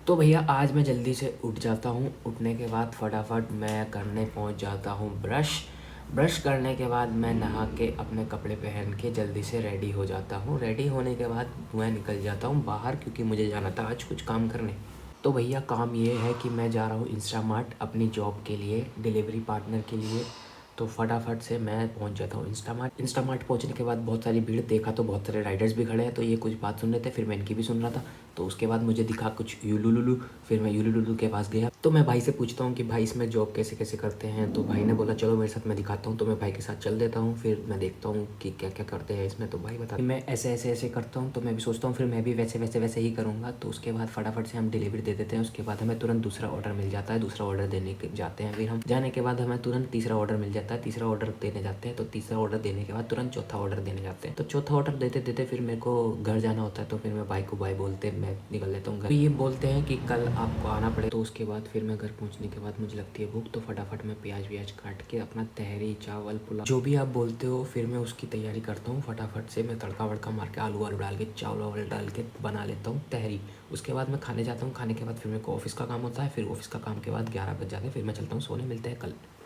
तो भैया आज मैं जल्दी से उठ जाता हूँ। उठने के बाद फटाफट मैं करने पहुँच जाता हूँ ब्रश। ब्रश करने के बाद मैं नहा के अपने कपड़े पहन के जल्दी से रेडी हो जाता हूँ। रेडी होने के बाद मैं निकल जाता हूँ बाहर, क्योंकि मुझे जाना था आज कुछ काम करने। तो भैया काम ये है कि मैं जा रहा हूँ इंस्टामार्ट अपनी जॉब के लिए, डिलीवरी पार्टनर के लिए। तो फटाफट से मैं पहुंच जाता हूँ इंस्टामार्ट। इंस्टामार्ट पहुंचने के बाद बहुत सारी भीड़, देखा तो बहुत सारे राइडर्स भी खड़े हैं, तो ये कुछ बात सुन रहे थे, फिर मैं इनकी भी सुन रहा था। तो उसके बाद मुझे दिखा कुछ यूलुलुलु, फिर मैं यूलुलुलु के पास गया। तो मैं भाई से पूछता हूँ कि भाई इसमें जॉब कैसे कैसे करते हैं। तो भाई ने बोला चलो मेरे साथ, मैं दिखाता हूँ। तो मैं भाई के साथ चल देता हूँ, फिर मैं देखता हूँ कि क्या क्या करते हैं इसमें। तो भाई बता, मैं ऐसे ऐसे ऐसे करता हूँ। तो मैं भी सोचता हूँ फिर मैं भी वैसे वैसे वैसे ही करूँगा। तो उसके बाद फटाफट से हम डिलीवरी दे देते हैं। उसके बाद हमें तुरंत दूसरा ऑर्डर मिल जाता है, दूसरा ऑर्डर देने के जाते हैं। फिर हम जाने के बाद हमें तुरंत तीसरा ऑर्डर मिल जाता है, तीसरा ऑर्डर देने जाते हैं। तो तीसरा ऑर्डर देने के बाद तुरंत चौथा ऑर्डर देने जाते हैं। तो चौथा ऑर्डर देते देते फिर मेरे को घर जाना होता है। तो फिर मैं भाई को बाय बोलते मैं निकल लेता हूँ घर। तो ये बोलते हैं कि कल आपको आना पड़े। तो उसके बाद फिर मैं घर पहुँचने के बाद मुझे लगती है भूख। तो फटाफट मैं प्याज व्याज काट के अपना तहरी, चावल, पुलाव, जो भी आप बोलते हो, फिर मैं उसकी तैयारी करता हूँ। फटाफट से मैं तड़का वड़का मार के आलू वालू डाल के चावल वावल डाल के बना लेता हूँ तहरी। उसके बाद मैं खाने जाता हूँ। खाने के बाद फिर मेरे को ऑफिस का काम होता है। फिर ऑफिस का काम के बाद 11 बज जाते हैं। फिर मैं चलता हूँ सोने। मिलते हैं कल।